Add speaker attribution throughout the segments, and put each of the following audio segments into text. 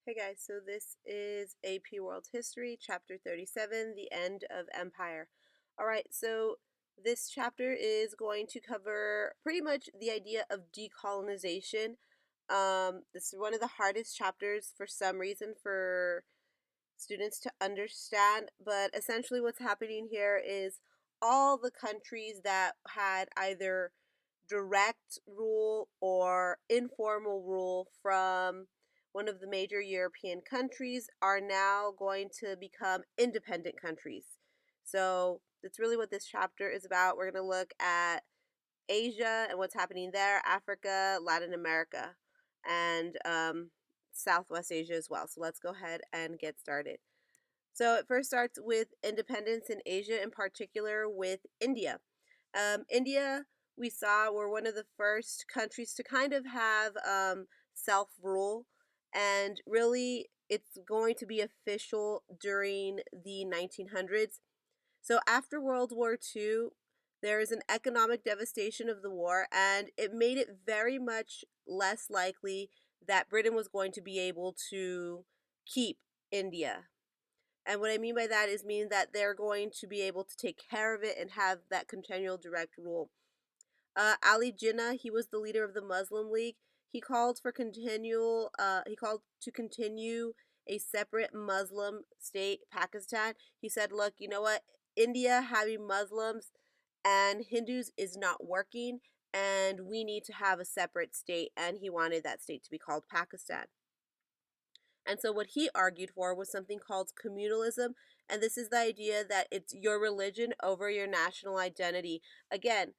Speaker 1: Hey guys, so this is AP World History, Chapter 37, The End of Empire. Alright, so this chapter is going to cover pretty much the idea of decolonization. This is one of the hardest chapters for some reason for students to understand, but essentially what's happening here is all the countries that had either direct rule or informal rule from one of the major European countries are now going to become independent countries. So that's really what this chapter is about. We're going to look at Asia and what's happening there, Africa, Latin America, and Southwest Asia as well. So let's go ahead and get started. So it first starts with independence in Asia, in particular with India. India, we saw, were one of the first countries to kind of have self-rule, and really it's going to be official during the 1900s. So after World War II, there is an economic devastation of the war, and it made it very much less likely that Britain was going to be able to keep India. And what I mean by that is mean that they're going to be able to take care of it and have that continual direct rule. Ali Jinnah, he was the leader of the Muslim League. He called for he called to continue a separate Muslim state, Pakistan. He said, look, you know what? India having Muslims and Hindus is not working, and we need to have a separate state. And he wanted that state to be called Pakistan. And so what he argued for was something called communalism. And this is the idea that it's your religion over your national identity. Again,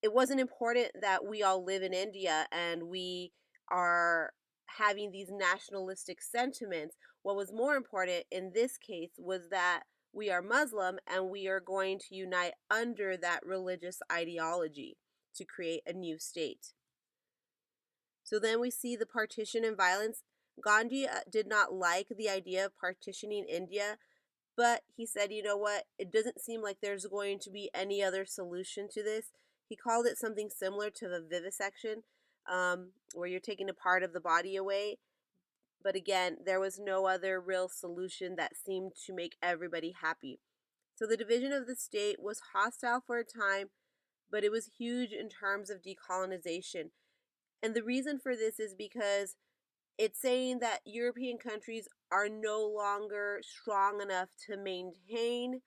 Speaker 1: it wasn't important that we all live in India and we are having these nationalistic sentiments. What was more important in this case was that we are Muslim and we are going to unite under that religious ideology to create a new state. So then we see the partition and violence. Gandhi did not like the idea of partitioning India, but he said, you know what, it doesn't seem like there's going to be any other solution to this. He called it something similar to the vivisection, where you're taking a part of the body away. But again, there was no other real solution that seemed to make everybody happy. So the division of the state was hostile for a time, but it was huge in terms of decolonization. And the reason for this is because it's saying that European countries are no longer strong enough to maintain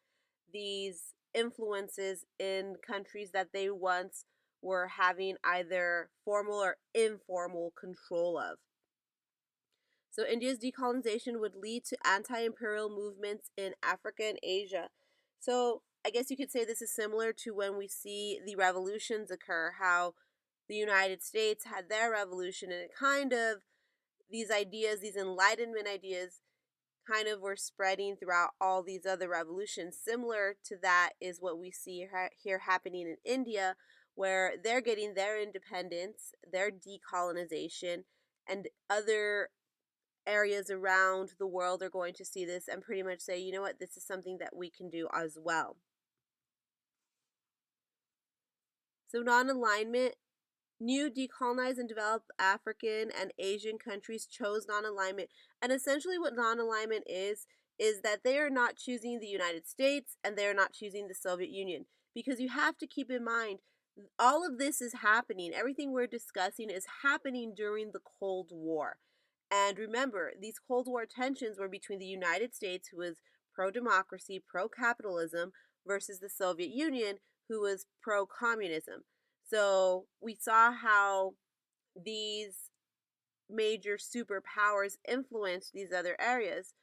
Speaker 1: these influences in countries that they once were having either formal or informal control of. So India's decolonization would lead to anti-imperial movements in Africa and Asia. So I guess you could say this is similar to when we see the revolutions occur, how the United States had their revolution, and it kind of, these ideas, these Enlightenment ideas, kind of were spreading throughout all these other revolutions. Similar to that is what we see here happening in India, where they're getting their independence, their decolonization, and other areas around the world are going to see this and pretty much say, you know what, this is something that we can do as well. So non-alignment. New decolonized and developed African and Asian countries chose non-alignment. And essentially what non-alignment is that they are not choosing the United States and they are not choosing the Soviet Union. Because you have to keep in mind, all of this is happening. Everything we're discussing is happening during the Cold War. And remember, these Cold War tensions were between the United States, who was pro-democracy, pro-capitalism, versus the Soviet Union, who was pro-communism. So we saw how these major superpowers influenced these other areas.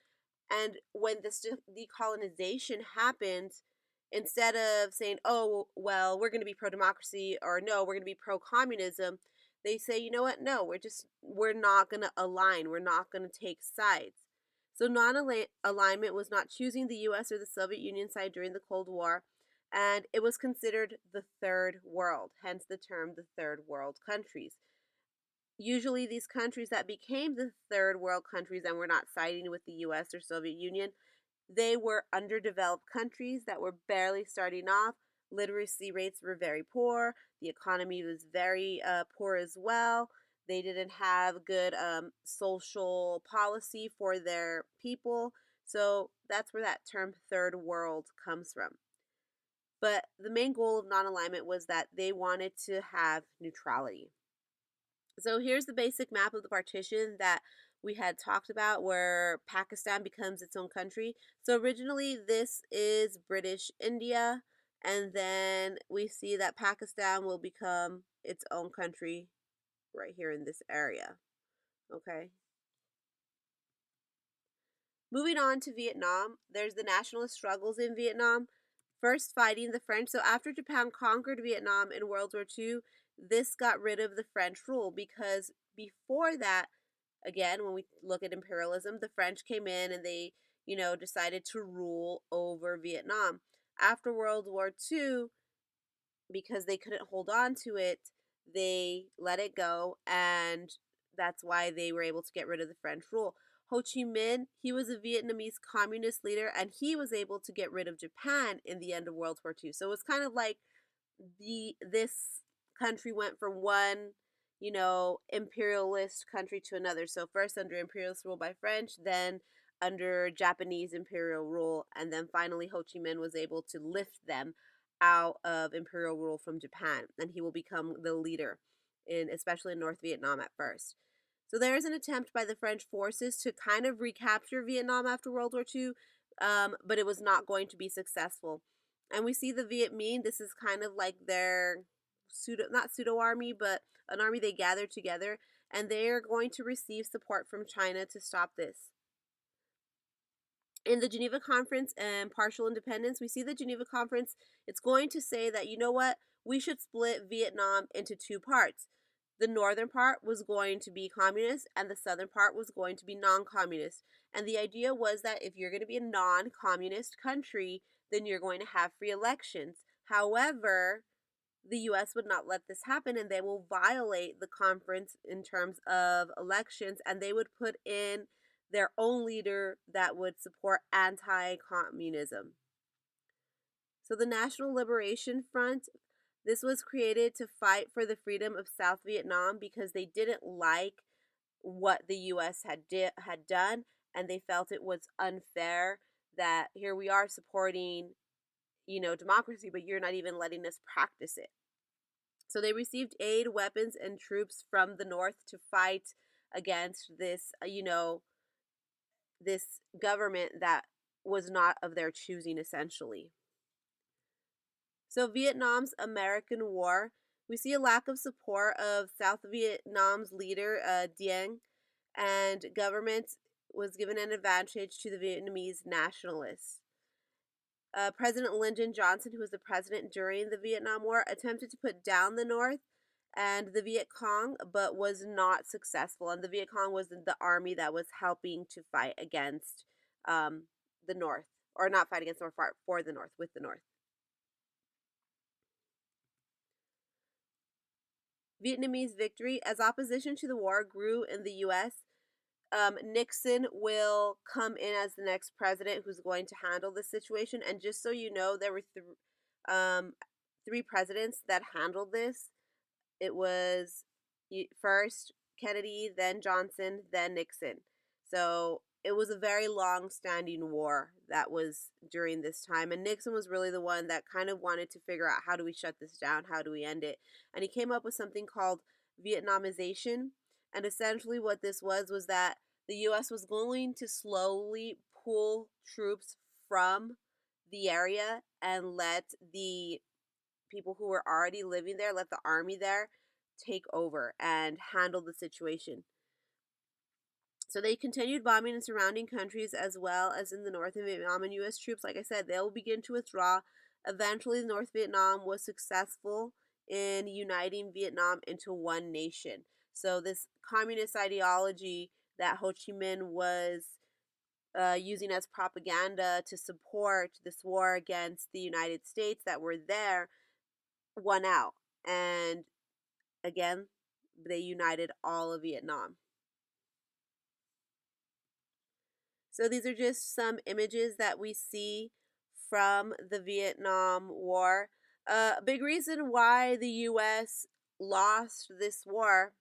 Speaker 1: And when this decolonization happened, instead of saying, oh, well, we're going to be pro-democracy, or no, we're going to be pro-communism, they say, you know what, no, we're not going to align. We're not going to take sides. So non-alignment was not choosing the US or the Soviet Union side during the Cold War, and it was considered the third world, hence the term the third world countries. Usually these countries that became the third world countries and were not siding with the US or Soviet Union, they were underdeveloped countries that were barely starting off. Literacy rates were very poor. The economy was very poor as well. They didn't have good social policy for their people. So that's where that term third world comes from. But the main goal of non alignment was that they wanted to have neutrality. So here's the basic map of the partition that we had talked about, where Pakistan becomes its own country. So originally, this is British India, and then we see that Pakistan will become its own country right here in this area. Okay. Moving on to Vietnam, there's the nationalist struggles in Vietnam. First, fighting the French. So, after Japan conquered Vietnam in World War II, this got rid of the French rule because before that, again, when we look at imperialism, the French came in and they, decided to rule over Vietnam. After World War II, because they couldn't hold on to it, they let it go, and that's why they were able to get rid of the French rule. Ho Chi Minh, he was a Vietnamese communist leader, and he was able to get rid of Japan in the end of World War II. So it was kind of like this country went from one, imperialist country to another. So first under imperialist rule by French, then under Japanese imperial rule, and then finally Ho Chi Minh was able to lift them out of imperial rule from Japan, and he will become the leader in especially in North Vietnam at first. So there is an attempt by the French forces to kind of recapture Vietnam after World War II, but it was not going to be successful. And we see the Viet Minh, this is kind of like their not pseudo army, but an army they gathered together, and they are going to receive support from China to stop this. In the Geneva Conference and partial independence, we see the Geneva Conference, it's going to say that, you know what, we should split Vietnam into two parts. The northern part was going to be communist, and the southern part was going to be non communist. And the idea was that if you're going to be a non communist country, then you're going to have free elections. However, the US would not let this happen, and they will violate the conference in terms of elections, and they would put in their own leader that would support anti communism. So, the National Liberation Front, this was created to fight for the freedom of South Vietnam because they didn't like what the US had done, and they felt it was unfair that here we are supporting, democracy, but you're not even letting us practice it. So they received aid, weapons, and troops from the North to fight against this, this government that was not of their choosing, essentially. So Vietnam's American War, we see a lack of support of South Vietnam's leader, Dien, and government was given an advantage to the Vietnamese nationalists. President Lyndon Johnson, who was the president during the Vietnam War, attempted to put down the North and the Viet Cong, but was not successful. And the Viet Cong was the army that was helping to fight against the North, or not fight against the North, for the North, with the North. Vietnamese victory. As opposition to the war grew in the U.S., Nixon will come in as the next president who's going to handle the situation. And just so you know, there were three presidents that handled this. It was first Kennedy, then Johnson, then Nixon. So it was a very long standing war that was during this time. And Nixon was really the one that kind of wanted to figure out, how do we shut this down? How do we end it? And he came up with something called Vietnamization. And essentially what this was that the US was going to slowly pull troops from the area and let the people who were already living there, let the army there take over and handle the situation. So they continued bombing in surrounding countries as well as in the north of Vietnam, and U.S. troops, like I said, they'll begin to withdraw. Eventually, North Vietnam was successful in uniting Vietnam into one nation. So this communist ideology that Ho Chi Minh was using as propaganda to support this war against the United States that were there won out. And again, they united all of Vietnam. So these are just some images that we see from the Vietnam War. A big reason why the U.S. lost this war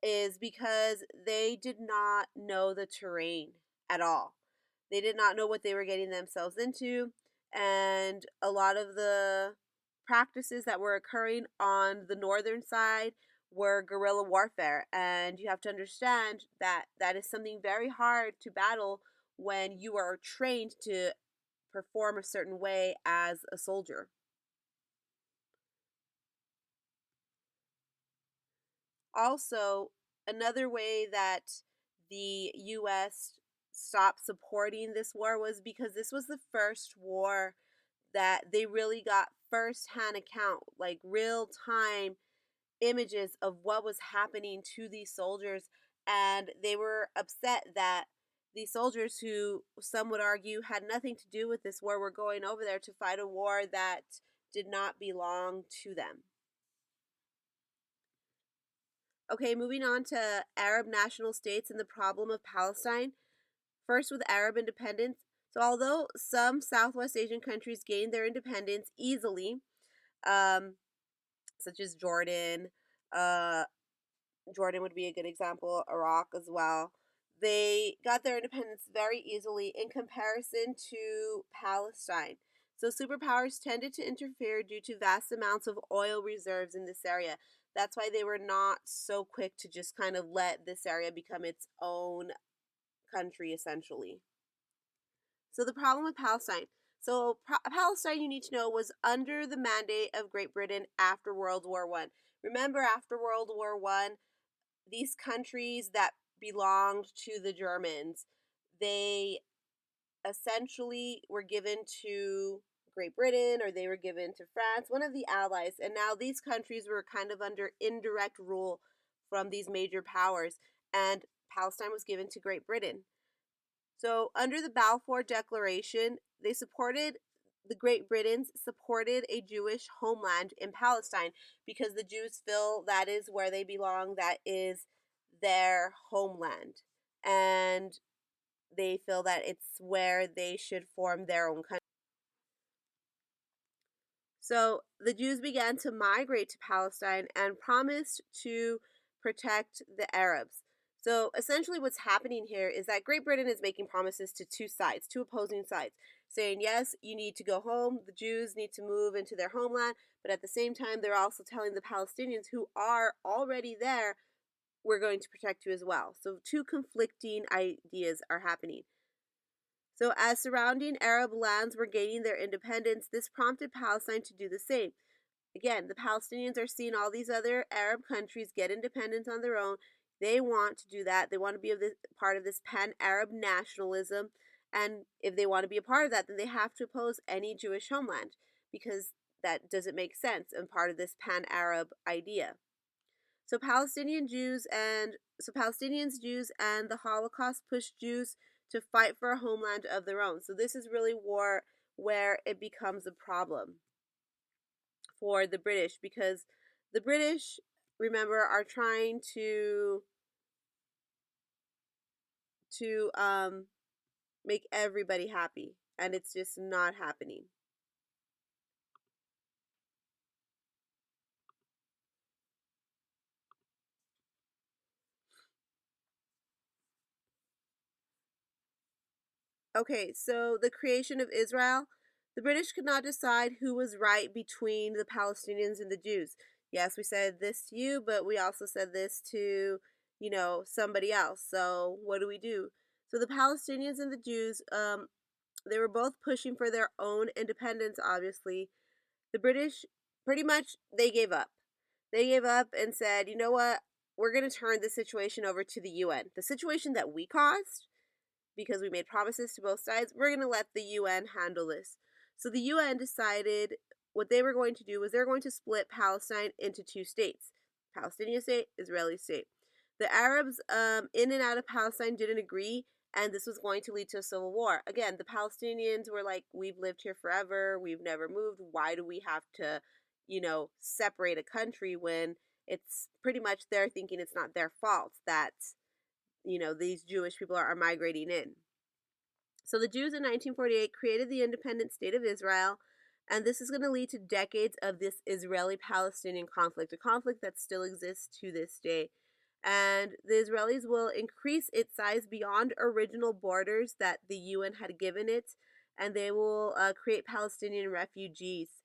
Speaker 1: is because they did not know the terrain at all. They did not know what they were getting themselves into, and a lot of the practices that were occurring on the northern side were guerrilla warfare. And you have to understand that that is something very hard to battle when you are trained to perform a certain way as a soldier. Also, another way that the US stopped supporting this war was because this was the first war that they really got first-hand account, like real-time images of what was happening to these soldiers, and they were upset that these soldiers, who some would argue had nothing to do with this war, were going over there to fight a war that did not belong to them. Okay, moving on to Arab national states and the problem of Palestine. First, with Arab independence. So, although some Southwest Asian countries gained their independence easily, um, such as Jordan, uh, Jordan would be a good example, Iraq as well, they got their independence very easily in comparison to Palestine. So, superpowers tended to interfere due to vast amounts of oil reserves in this area. That's why they were not so quick to just kind of let this area become its own country, essentially. So, the problem with Palestine. So, Palestine, you need to know, was under the mandate of Great Britain after World War One. Remember, after World War One, these countries that belonged to the Germans, they essentially were given to Great Britain, or they were given to France, one of the allies. And now these countries were kind of under indirect rule from these major powers, and Palestine was given to Great Britain. So, under the Balfour Declaration, the Great Britons supported a Jewish homeland in Palestine because the Jews feel that is where they belong, that is their homeland. And they feel that it's where they should form their own country. So the Jews began to migrate to Palestine and promised to protect the Arabs. So essentially, what's happening here is that Great Britain is making promises to two sides, two opposing sides, saying, yes, you need to go home, the Jews need to move into their homeland, but at the same time, they're also telling the Palestinians who are already there, we're going to protect you as well. So two conflicting ideas are happening. So, as surrounding Arab lands were gaining their independence, this prompted Palestine to do the same. Again, the Palestinians are seeing all these other Arab countries get independence on their own. They want to do that. They want to be part of this pan-Arab nationalism. And if they want to be a part of that, then they have to oppose any Jewish homeland, because that doesn't make sense and part of this pan-Arab idea. So Palestinians, Jews, and the Holocaust pushed Jews to fight for a homeland of their own. So this is really war where it becomes a problem for the British, because the British, remember, are trying to make everybody happy, and it's just not happening. Okay, so the creation of Israel, the British could not decide who was right between the Palestinians and the Jews. Yes, we said this to you, but we also said this to, somebody else. So what do we do? So the Palestinians and the Jews, they were both pushing for their own independence, obviously. The British, pretty much, they gave up. They gave up and said, you know what? We're going to turn this situation over to the UN. The situation that we caused, because we made promises to both sides, we're going to let the UN handle this. So the UN decided what they were going to do was they're going to split Palestine into two states: Palestinian state, Israeli state. The Arabs in and out of Palestine didn't agree, and this was going to lead to a civil war. Again, the Palestinians were like, we've lived here forever, we've never moved. Why do we have to, separate a country when it's pretty much they're thinking it's not their fault that these Jewish people are migrating in. So the Jews in 1948 created the independent state of Israel, and this is going to lead to decades of this Israeli-Palestinian conflict, a conflict that still exists to this day. And the Israelis will increase its size beyond original borders that the UN had given it, and they will create Palestinian refugees.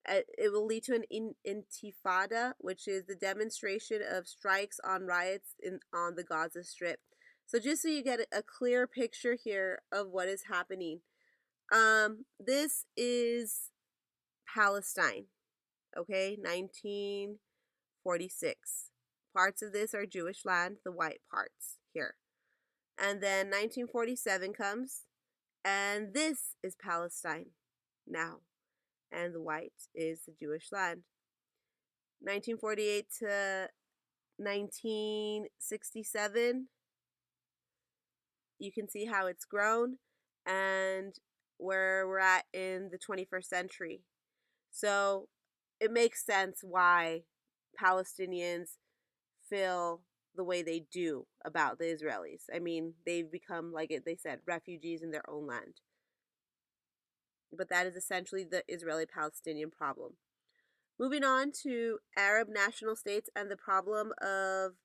Speaker 1: It will lead to an intifada, which is the demonstration of strikes on riots on the Gaza Strip. So just so you get a clear picture here of what is happening, this is Palestine, okay, 1946. Parts of this are Jewish land, the white parts here. And then 1947 comes, and this is Palestine now, and the white is the Jewish land. 1948 to 1967, you can see how it's grown and where we're at in the 21st century. So it makes sense why Palestinians feel the way they do about the Israelis. I mean, they've become, like they said, refugees in their own land. But that is essentially the Israeli-Palestinian problem. Moving on to Arab national states and the problem of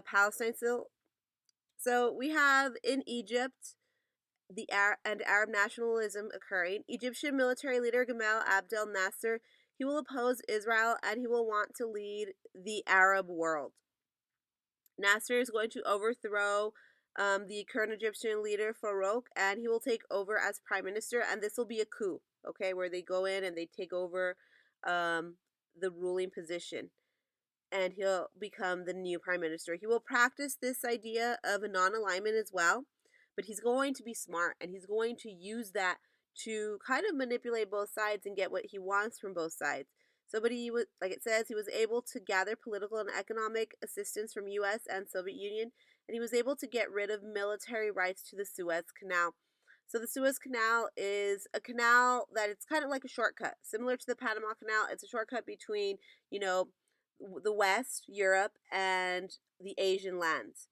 Speaker 1: Palestine still. So we have in Egypt the Arab nationalism occurring. Egyptian military leader Gamal Abdel Nasser, he will oppose Israel and he will want to lead the Arab world. Nasser is going to overthrow the current Egyptian leader Farouk, and he will take over as prime minister, and this will be a coup, okay, where they go in and they take over the ruling position, and he'll become the new prime minister. He will practice this idea of a non-alignment as well, but he's going to be smart, and he's going to use that to kind of manipulate both sides and get what he wants from both sides. So, but he was, like it says, he was able to gather political and economic assistance from U.S. and Soviet Union, and he was able to get rid of military rights to the Suez Canal. So the Suez Canal is a canal that it's kind of like a shortcut, similar to the Panama Canal. It's a shortcut between, the West, Europe, and the Asian lands.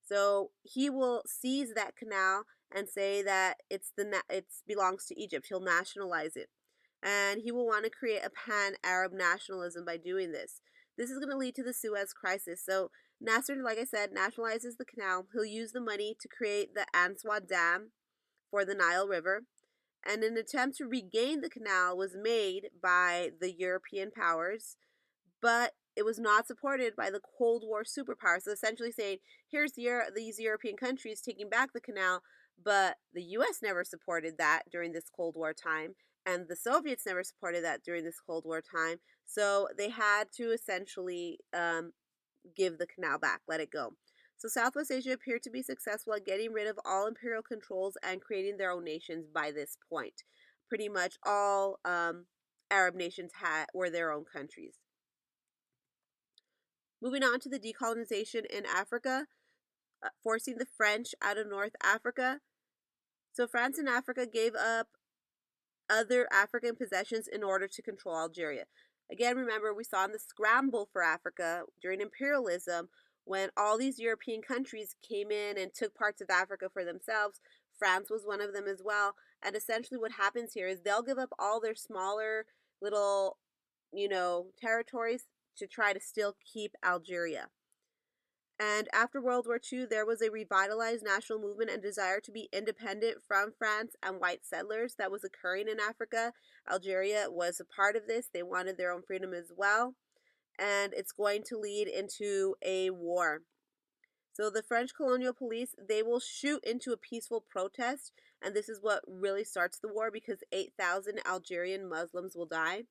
Speaker 1: So he will seize that canal and say that it belongs to Egypt. He'll nationalize it, and he will want to create a pan-Arab nationalism by doing this. This is going to lead to the Suez Crisis. So Nasser, like I said, nationalizes the canal. He'll use the money to create the Answa Dam for the Nile River, and an attempt to regain the canal was made by the European powers, but it was not supported by the Cold War superpowers. So essentially saying, here's these European countries taking back the canal, but the U.S. never supported that during this Cold War time, and the Soviets never supported that during this Cold War time. So they had to essentially give the canal back, let it go. So Southwest Asia appeared to be successful at getting rid of all imperial controls and creating their own nations by this point. Pretty much all Arab nations were their own countries. Moving on to the decolonization in Africa, forcing the French out of North Africa. So France and Africa gave up other African possessions in order to control Algeria. Again, remember, we saw in the scramble for Africa during imperialism, when all these European countries came in and took parts of Africa for themselves. France was one of them as well. And essentially what happens here is they'll give up all their smaller little, territories to try to still keep Algeria. And after World War II, there was a revitalized national movement and desire to be independent from France and white settlers that was occurring in Africa. Algeria was a part of this. They wanted their own freedom as well. And it's going to lead into a war. So the French colonial police, they will shoot into a peaceful protest. And this is what really starts the war, because 8,000 Algerian Muslims will die.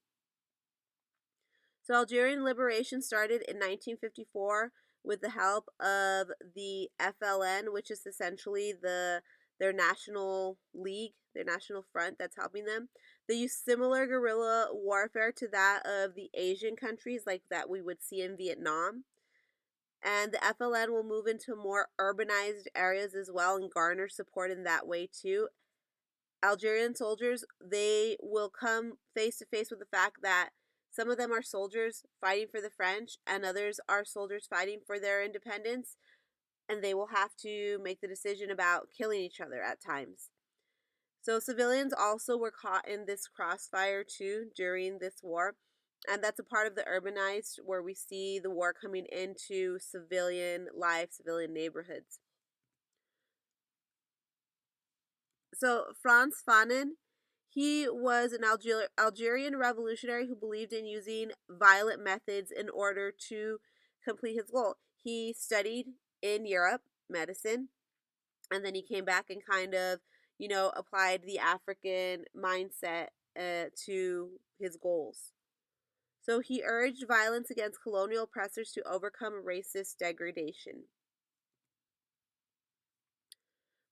Speaker 1: So Algerian liberation started in 1954 with the help of the FLN, which is essentially their national league, their national front that's helping them. They use similar guerrilla warfare to that of the Asian countries, like that we would see in Vietnam. And the FLN will move into more urbanized areas as well and garner support in that way too. Algerian soldiers, they will come face to face with the fact that some of them are soldiers fighting for the French, and others are soldiers fighting for their independence, and they will have to make the decision about killing each other at times. So civilians also were caught in this crossfire too during this war. And that's a part of the urbanized where we see the war coming into civilian life, civilian neighborhoods. So Franz Fanon, he was an Algerian revolutionary who believed in using violent methods in order to complete his goal. He studied in Europe medicine, and then he came back and kind of, applied the African mindset to his goals. So he urged violence against colonial oppressors to overcome racist degradation.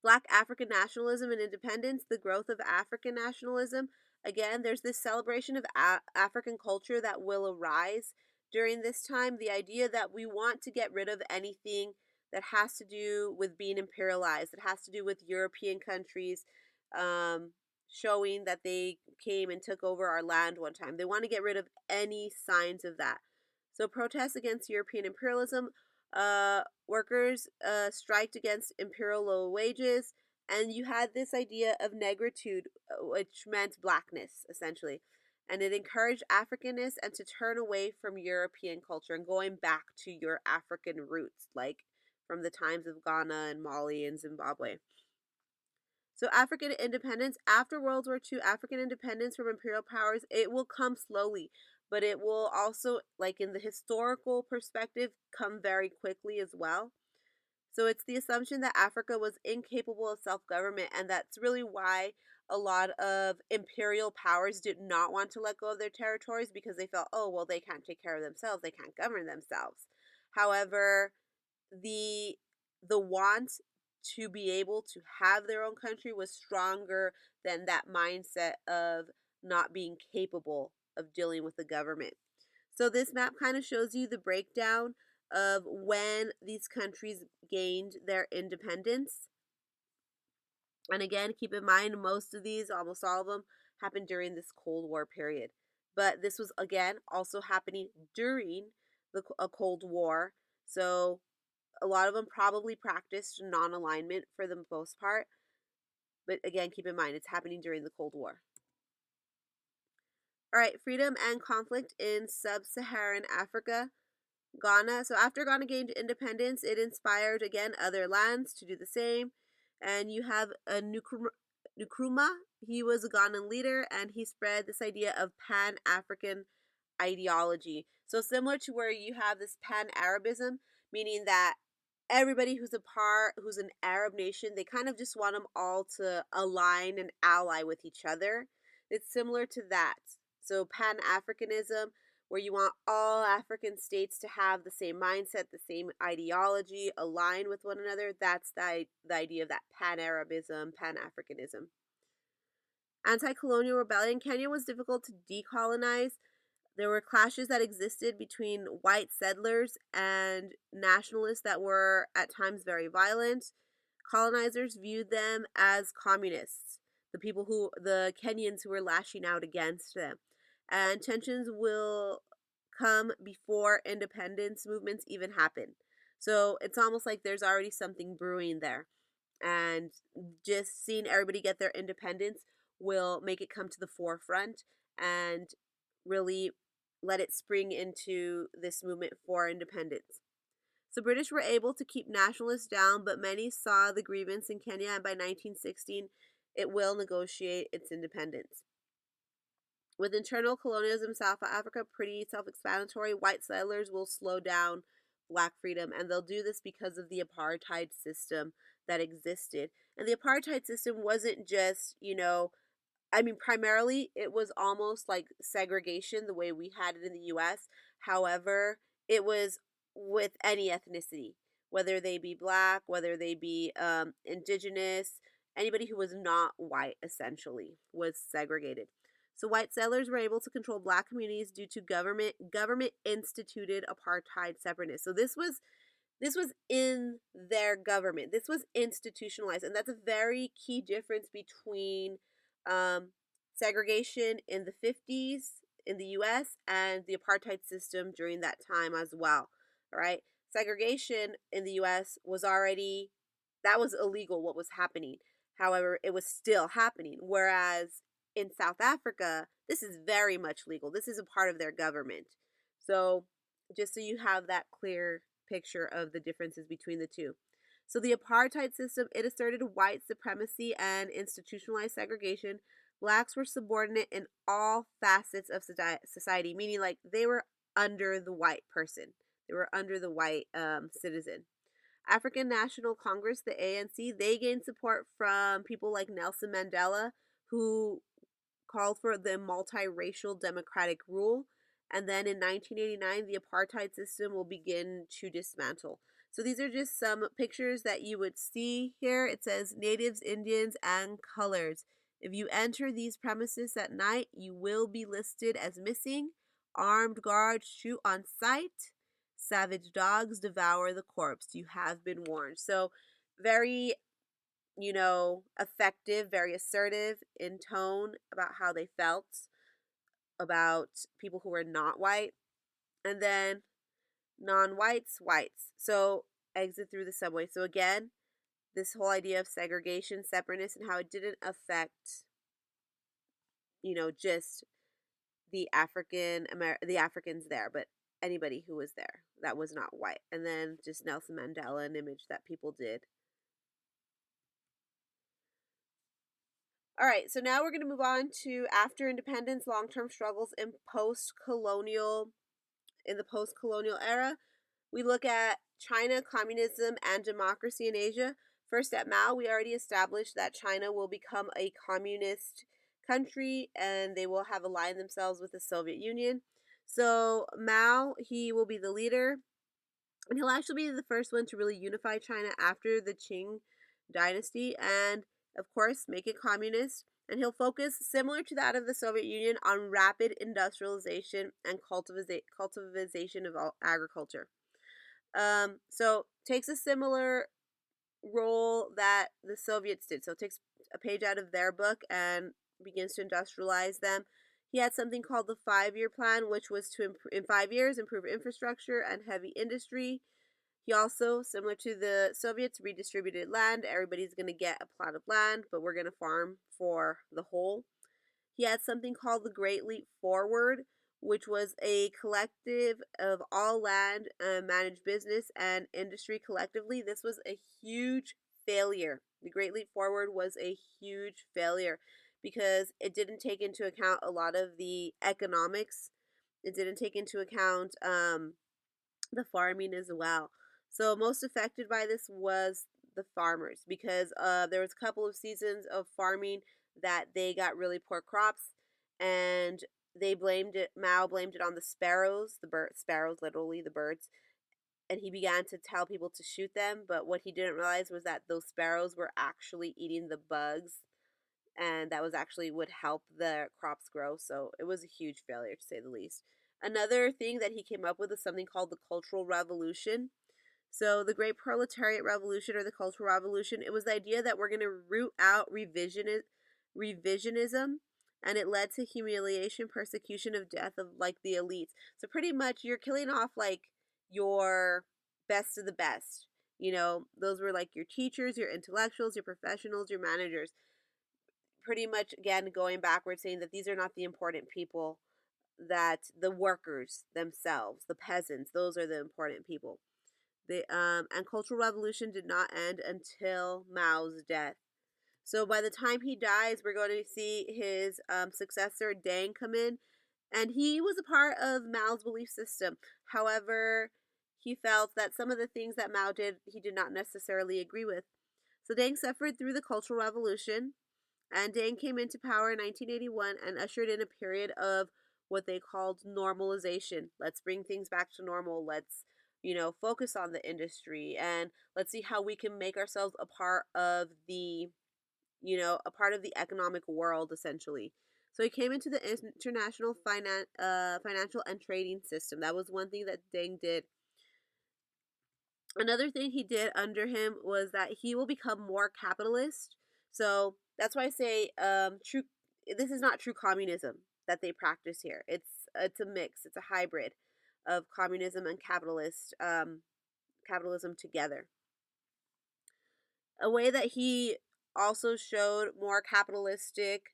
Speaker 1: Black African nationalism and independence, the growth of African nationalism. Again, there's this celebration of African culture that will arise during this time. The idea that we want to get rid of anything that has to do with being imperialized, that has to do with European countries um, showing that they came and took over our land one time. They want to get rid of any signs of that. So, protests against European imperialism, workers striked against imperial low wages, and you had this idea of negritude, which meant blackness, essentially. And it encouraged Africanness and to turn away from European culture and going back to your African roots, like from the times of Ghana and Mali and Zimbabwe. So African independence, after World War II, African independence from imperial powers, it will come slowly, but it will also, like in the historical perspective, come very quickly as well. So it's the assumption that Africa was incapable of self-government, and that's really why a lot of imperial powers did not want to let go of their territories, because they felt, oh, well, they can't take care of themselves, they can't govern themselves. However, the want to be able to have their own country was stronger than that mindset of not being capable of dealing with the government. So this map kind of shows you the breakdown of when these countries gained their independence. And again, keep in mind, most of these, almost all of them, happened during this Cold War period. But this was, again, also happening during a Cold War. So a lot of them probably practiced non-alignment for the most part. But again, keep in mind, it's happening during the Cold War. All right, freedom and conflict in sub-Saharan Africa. Ghana. So after Ghana gained independence, it inspired again other lands to do the same. And you have a Nkrumah. He was a Ghanaian leader, and he spread this idea of Pan-African ideology. So similar to where you have this Pan-Arabism, meaning that everybody who's an Arab nation, they kind of just want them all to align and ally with each other. It's similar to that. So Pan-Africanism, where you want all African states to have the same mindset, the same ideology, align with one another. That's the idea of that Pan-Arabism, Pan-Africanism. Anti-colonial rebellion. Kenya was difficult to decolonize. There were clashes that existed between white settlers and nationalists that were at times very violent. Colonizers viewed them as communists, the Kenyans who were lashing out against them. And tensions will come before independence movements even happen. So it's almost like there's already something brewing there. And just seeing everybody get their independence will make it come to the forefront and really let it spring into this movement for independence. So British were able to keep nationalists down, but many saw the grievance in Kenya, and by 1916 it will negotiate its independence. With internal colonialism in South Africa pretty self-explanatory, white settlers will slow down black freedom, and they'll do this because of the apartheid system that existed. And the apartheid system wasn't just, primarily it was almost like segregation the way we had it in the US. However, it was with any ethnicity, whether they be black, whether they be indigenous, anybody who was not white essentially was segregated. So white settlers were able to control black communities due to government instituted apartheid separateness. So this was in their government. This was institutionalized, and that's a very key difference between um, segregation in the 50s in the US and the apartheid system during that time as well. All right. Segregation in the US was already, that was illegal what was happening. However, it was still happening. Whereas in South Africa, this is very much legal. This is a part of their government. So, just so you have that clear picture of the differences between the two. So, the apartheid system, it asserted white supremacy and institutionalized segregation. Blacks were subordinate in all facets of society, meaning like they were under the white person, they were under the white citizen. African National Congress, the ANC, they gained support from people like Nelson Mandela, who called for the multiracial democratic rule. And then in 1989, the apartheid system will begin to dismantle. So these are just some pictures that you would see here. It says natives, Indians, and colors. If you enter these premises at night, you will be listed as missing. Armed guards shoot on sight. Savage dogs devour the corpse. You have been warned. So, very, effective, very assertive in tone about how they felt about people who were not white. And then non whites, whites. So, exit through the subway. So, again, this whole idea of segregation, separateness, and how it didn't affect, just the Africans there, but anybody who was there that was not white. And then just Nelson Mandela, an image that people did. All right, so now we're going to move on to after independence, long-term struggles in the post-colonial era. We look at China, communism, and democracy in Asia. First, at Mao, we already established that China will become a communist country and they will have aligned themselves with the Soviet Union. So Mao, he will be the leader, and he'll actually be the first one to really unify China after the Qing dynasty and, of course, make it communist. And he'll focus, similar to that of the Soviet Union, on rapid industrialization and cultivation of agriculture. So takes a similar role that the Soviets did. So it takes a page out of their book and begins to industrialize them. He had something called the 5-year plan, which was to, in 5 years, improve infrastructure and heavy industry. He also, similar to the Soviets, redistributed land. Everybody's going to get a plot of land, but we're going to farm for the whole. He had something called the Great Leap Forward, which was a collective of all land managed business and industry collectively. This was a huge failure. The Great Leap Forward was a huge failure because it didn't take into account a lot of the economics. It didn't take into account the farming as well. So most affected by this was the farmers because there was a couple of seasons of farming that they got really poor crops, and Mao blamed it on the sparrows, sparrows, literally the birds, and he began to tell people to shoot them. But what he didn't realize was that those sparrows were actually eating the bugs, and that was actually would help the crops grow. So it was a huge failure, to say the least. Another thing that he came up with is something called the Cultural Revolution. So the Great Proletariat Revolution, or the Cultural Revolution, it was the idea that we're going to root out revisionism, and it led to humiliation, persecution, of death of like the elites. So pretty much you're killing off like your best of the best. Those were like your teachers, your intellectuals, your professionals, your managers. Pretty much, again, going backwards, saying that these are not the important people, that the workers themselves, the peasants, those are the important people. And Cultural Revolution did not end until Mao's death. So by the time he dies, we're going to see his successor, Deng, come in. And he was a part of Mao's belief system. However, he felt that some of the things that Mao did, he did not necessarily agree with. So Deng suffered through the Cultural Revolution. And Deng came into power in 1981 and ushered in a period of what they called normalization. Let's bring things back to normal. Let's, focus on the industry, and let's see how we can make ourselves a part of the, economic world, essentially. So he came into the international financial and trading system. That was one thing that Deng did. Another thing he did under him was that he will become more capitalist. So that's why I say true. This is not true communism that they practice here. It's a mix. It's a hybrid of communism and capitalism together. A way that he also showed more capitalistic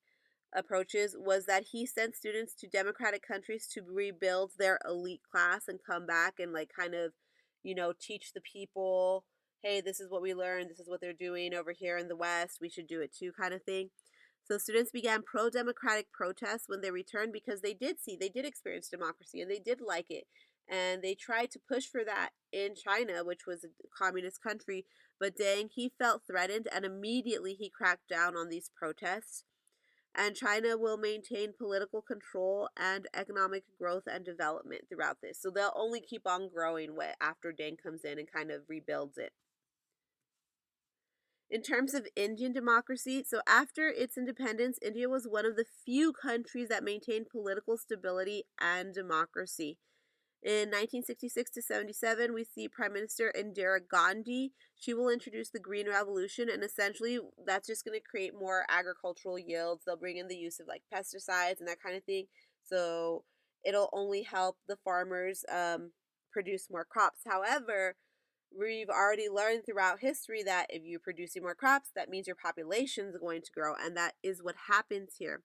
Speaker 1: approaches was that he sent students to democratic countries to rebuild their elite class and come back and like kind of, teach the people, hey, this is what we learned, this is what they're doing over here in the West, we should do it too, kind of thing. So students began pro-democratic protests when they returned because they did experience democracy and they did like it. And they tried to push for that in China, which was a communist country. But Deng, he felt threatened and immediately he cracked down on these protests. And China will maintain political control and economic growth and development throughout this. So they'll only keep on growing after Deng comes in and kind of rebuilds it. In terms of Indian democracy, so after its independence, India was one of the few countries that maintained political stability and democracy. In 1966 to 77, we see Prime Minister Indira Gandhi. She will introduce the Green Revolution, and essentially that's just going to create more agricultural yields. They'll bring in the use of like pesticides and that kind of thing. So it'll only help the farmers produce more crops. However, we've already learned throughout history that if you're producing more crops, that means your population is going to grow, and that is what happens here.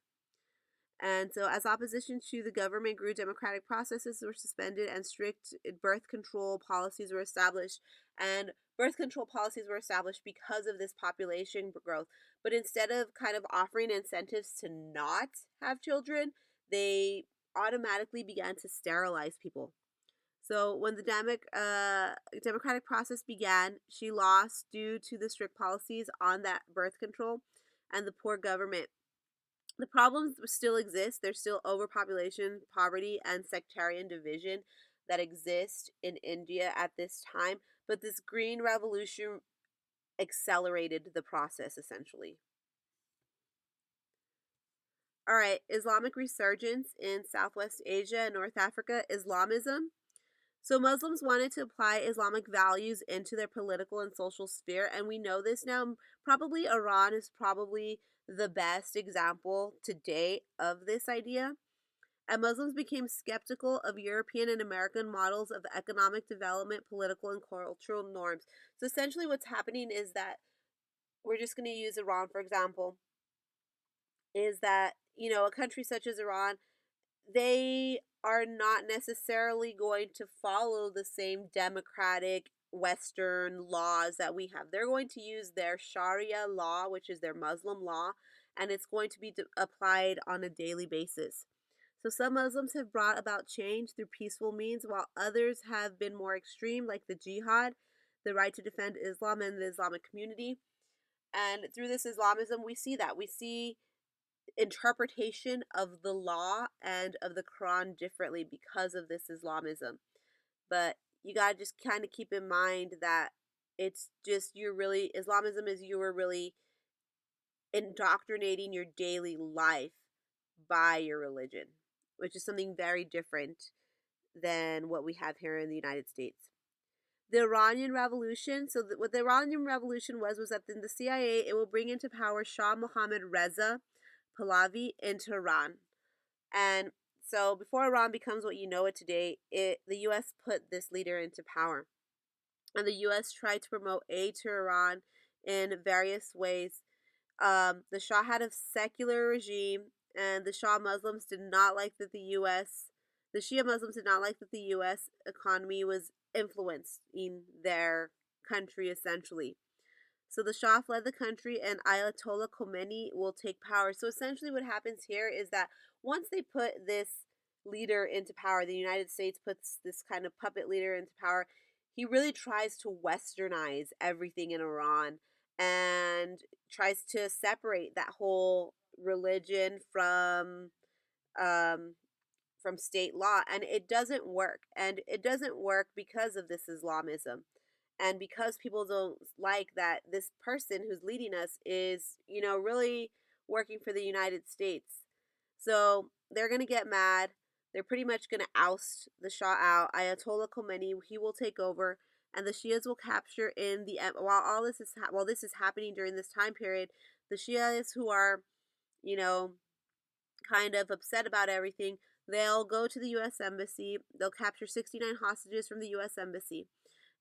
Speaker 1: And so, as opposition to the government grew, democratic processes were suspended and strict birth control policies were established. And birth control policies were established because of this population growth. But instead of kind of offering incentives to not have children, they automatically began to sterilize people. So when the democratic process began, she lost due to the strict policies on that birth control and the poor government. The problems still exist. There's still overpopulation, poverty, and sectarian division that exist in India at this time. But this green revolution accelerated the process essentially. All right, Islamic resurgence in Southwest Asia and North Africa, Islamism. So Muslims wanted to apply Islamic values into their political and social sphere, and we know this now. Probably Iran is probably the best example today of this idea. And Muslims became skeptical of European and American models of economic development, political, and cultural norms. So essentially what's happening is that we're just going to use Iran, for example, is that, a country such as Iran, they are not necessarily going to follow the same democratic Western laws that we have. They're going to use their Sharia law, which is their Muslim law, and it's going to be applied on a daily basis. So some Muslims have brought about change through peaceful means, while others have been more extreme, like the jihad, the right to defend Islam and the Islamic community. And through this Islamism, we see that. We see interpretation of the law and of the Quran differently because of this Islamism. But you gotta just kind of keep in mind that it's just Islamism is you were really indoctrinating your daily life by your religion, which is something very different than what we have here in the United States. The Iranian Revolution. So what the Iranian Revolution was that in the CIA, it will bring into power Shah Mohammad Reza Pahlavi in Tehran. And so before Iran becomes what you know it today, the U.S. put this leader into power. And the U.S. tried to promote aid to Iran in various ways. The Shah had a secular regime, and the Shah Muslims did not like that the Shia Muslims did not like that the U.S. economy was influencing their country essentially. So the Shah fled the country and Ayatollah Khomeini will take power. So essentially what happens here is that once they put this leader into power, the United States puts this kind of puppet leader into power, he really tries to westernize everything in Iran and tries to separate that whole religion from state law, and it doesn't work. And it doesn't work because of this Islamism. And because people don't like that this person who's leading us is, really working for the United States. So they're going to get mad. They're pretty much going to oust the Shah out. Ayatollah Khomeini, he will take over, and the Shias will capture while this is happening during this time period, the Shias who are, you know, kind of upset about everything, they'll go to the U.S. Embassy. They'll capture 69 hostages from the U.S. Embassy.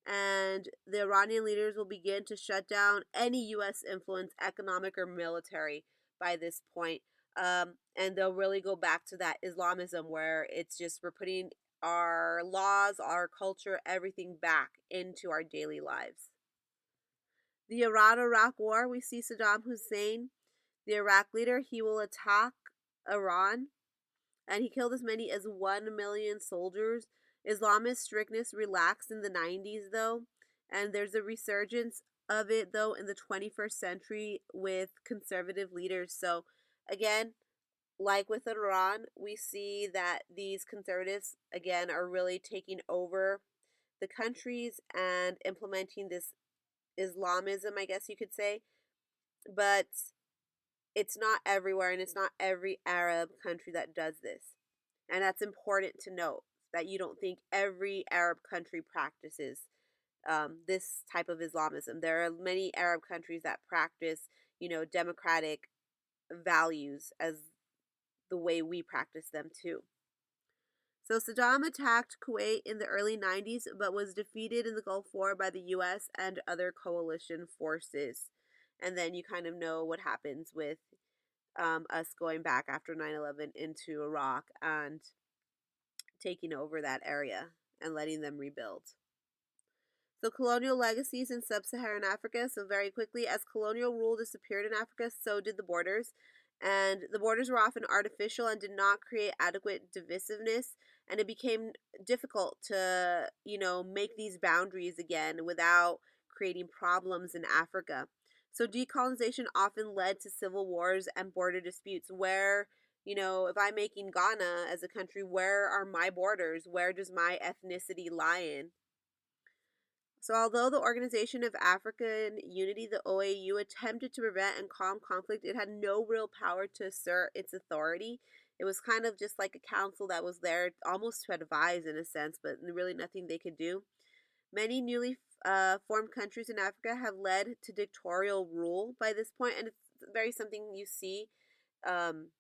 Speaker 1: And the Iranian leaders will begin to shut down any U.S. influence, economic or military, by this point. And they'll really go back to that Islamism where it's just we're putting our laws, our culture, everything back into our daily lives. The Iran-Iraq War, we see Saddam Hussein, the Iraq leader, he will attack Iran, and he killed as many as 1 million soldiers. Islamist strictness relaxed in the 90s, though, and there's a resurgence of it, though, in the 21st century with conservative leaders. So, again, like with Iran, we see that these conservatives, again, are really taking over the countries and implementing this Islamism, I guess you could say. But it's not everywhere, and it's not every Arab country that does this. And that's important to note, that you don't think every Arab country practices this type of Islamism. There are many Arab countries that practice, democratic values as the way we practice them too. So Saddam attacked Kuwait in the early 90s, but was defeated in the Gulf War by the US and other coalition forces. And then you kind of know what happens with us going back after 9/11 into Iraq and taking over that area and letting them rebuild. So colonial legacies in sub-Saharan Africa. So very quickly, as colonial rule disappeared in Africa, so did the borders. And the borders were often artificial and did not create adequate divisiveness. And it became difficult to, make these boundaries again without creating problems in Africa. So decolonization often led to civil wars and border disputes where, if I'm making Ghana as a country, where are my borders? Where does my ethnicity lie in? So, although the Organization of African Unity, the OAU, attempted to prevent and calm conflict, it had no real power to assert its authority. It was kind of just like a council that was there almost to advise in a sense, but really nothing they could do. Many newly formed countries in Africa have led to dictatorial rule by this point, and it's very something you see um,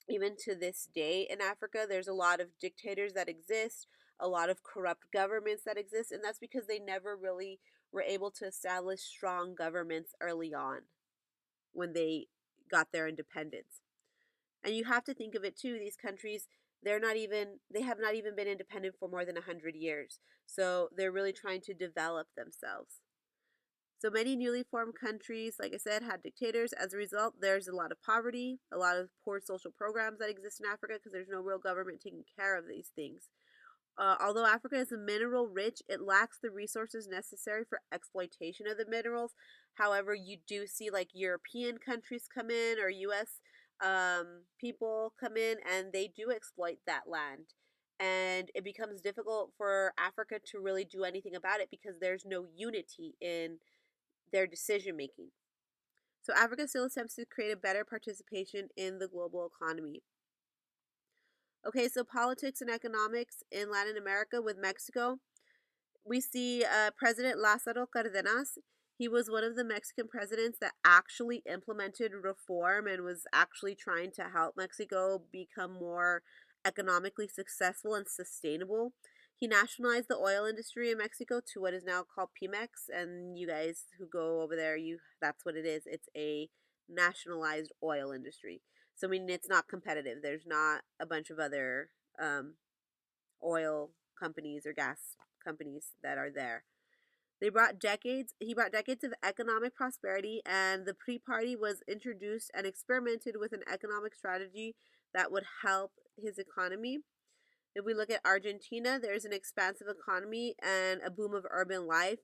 Speaker 1: even to this day in Africa. There's a lot of dictators that exist, a lot of corrupt governments that exist, and that's because they never really were able to establish strong governments early on when they got their independence. And you have to think of it too, these countries, they have not even been independent for more than 100 years. So they're really trying to develop themselves. So many newly formed countries, like I said, had dictators. As a result, there's a lot of poverty, a lot of poor social programs that exist in Africa because there's no real government taking care of these things. Although Africa is mineral rich, it lacks the resources necessary for exploitation of the minerals. However, you do see like European countries come in or US people come in and they do exploit that land. And it becomes difficult for Africa to really do anything about it because there's no unity in their decision making. So Africa still attempts to create a better participation in the global economy. Okay, so politics and economics in Latin America with Mexico. We see President Lázaro Cárdenas. He was one of the Mexican presidents that actually implemented reform and was actually trying to help Mexico become more economically successful and sustainable. He nationalized the oil industry in Mexico to what is now called Pemex, and you guys who go over there, that's what it is. It's a nationalized oil industry. So I mean, it's not competitive. There's not a bunch of other oil companies or gas companies that are there. He brought decades of economic prosperity, and the pre-party was introduced and experimented with an economic strategy that would help his economy. If we look at Argentina, there's an expansive economy and a boom of urban life.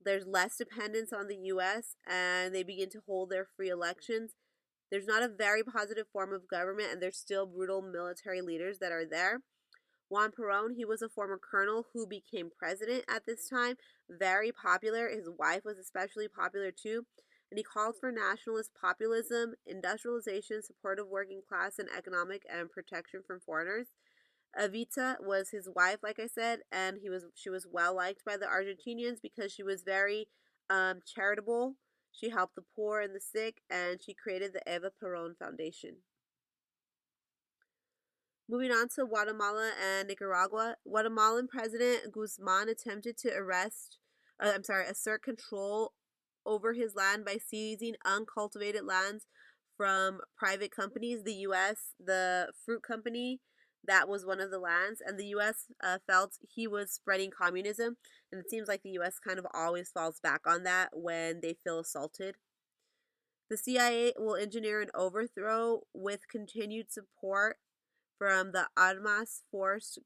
Speaker 1: There's less dependence on the US, and they begin to hold their free elections. There's not a very positive form of government, and there's still brutal military leaders that are there. Juan Perón, he was a former colonel who became president at this time. Very popular. His wife was especially popular too. And he called for nationalist populism, industrialization, support of working class and economic, and protection from foreigners. Evita was his wife, like I said, and she was well liked by the Argentinians because she was very charitable. She helped the poor and the sick, and she created the Eva Perón Foundation. Moving on to Guatemala and Nicaragua, Guatemalan President Guzman attempted to assert control over his land by seizing uncultivated lands from private companies. The U.S., the fruit company, that was one of the lands, and the U.S. Felt he was spreading communism, and it seems like the U.S. kind of always falls back on that when they feel assaulted. The CIA will engineer an overthrow with continued support from the Armas force,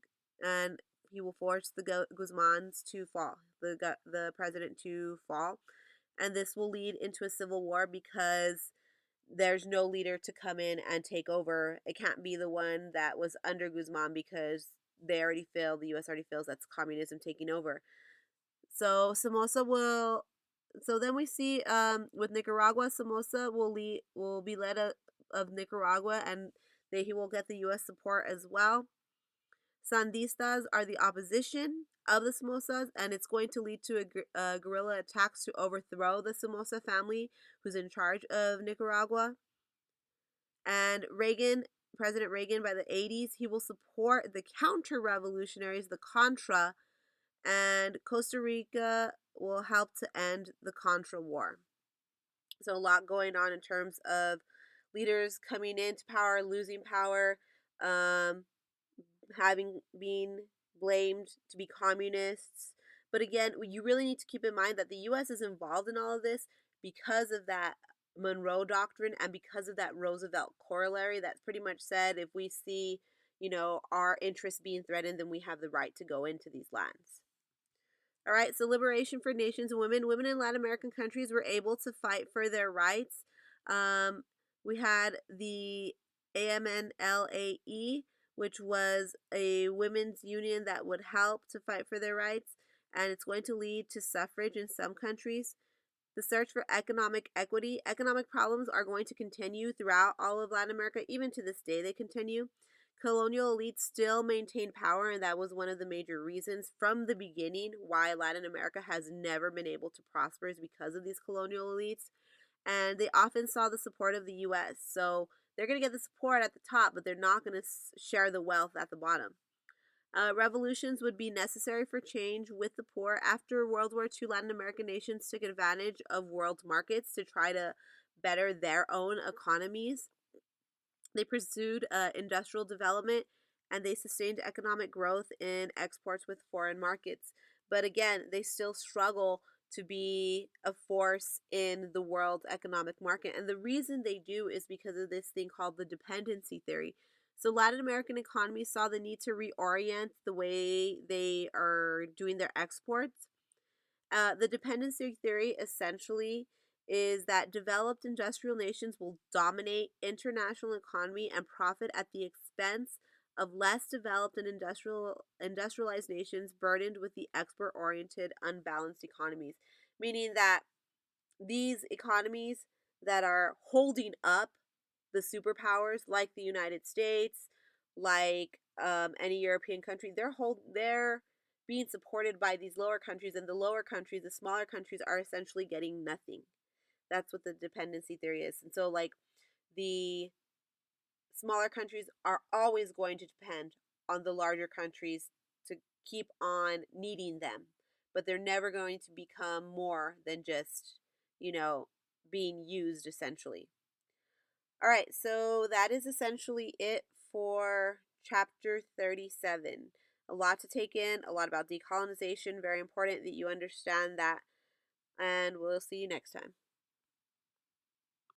Speaker 1: and he will force the Guzmans to fall, the president to fall, and this will lead into a civil war because there's no leader to come in and take over. It can't be the one that was under Guzman because the U.S. already feels that's communism taking over. So Somoza will. So then we see with Nicaragua, Somoza will be led of Nicaragua, and he will get the U.S. support as well. Sandistas are the opposition of the Somozas, and it's going to lead to a guerrilla attacks to overthrow the Somoza family, who's in charge of Nicaragua. And President Reagan, by the 80s, he will support the counter-revolutionaries, the Contra, and Costa Rica will help to end the Contra War. So a lot going on in terms of leaders coming into power, losing power, having been blamed to be communists. But again, you really need to keep in mind that the U.S. is involved in all of this because of that Monroe Doctrine and because of that Roosevelt corollary that pretty much said if we see, our interests being threatened, then we have the right to go into these lands. All right, so liberation for nations and women. Women in Latin American countries were able to fight for their rights. We had the AMNLAE, which was a women's union that would help to fight for their rights, and it's going to lead to suffrage in some countries. The search for economic equity. Economic problems are going to continue throughout all of Latin America. Even to this day, they continue. Colonial elites still maintain power, and that was one of the major reasons from the beginning why Latin America has never been able to prosper, is because of these colonial elites. And they often saw the support of the U.S., so they're going to get the support at the top, but they're not going to share the wealth at the bottom. Revolutions would be necessary for change with the poor. After World War II, Latin American nations took advantage of world markets to try to better their own economies. They pursued industrial development, and they sustained economic growth in exports with foreign markets. But again, they still struggle to be a force in the world economic market. And the reason they do is because of this thing called the dependency theory. So Latin American economies saw the need to reorient the way they are doing their exports. The dependency theory essentially is that developed industrial nations will dominate international economy and profit at the expense of less developed and industrialized nations burdened with the export-oriented, unbalanced economies. Meaning that these economies that are holding up the superpowers, like the United States, like any European country, they're being supported by these lower countries, and the lower countries, the smaller countries, are essentially getting nothing. That's what the dependency theory is. And so, like, the smaller countries are always going to depend on the larger countries to keep on needing them, but they're never going to become more than just, being used essentially. All right, so that is essentially it for chapter 37. A lot to take in, a lot about decolonization. Very important that you understand that, and we'll see you next time.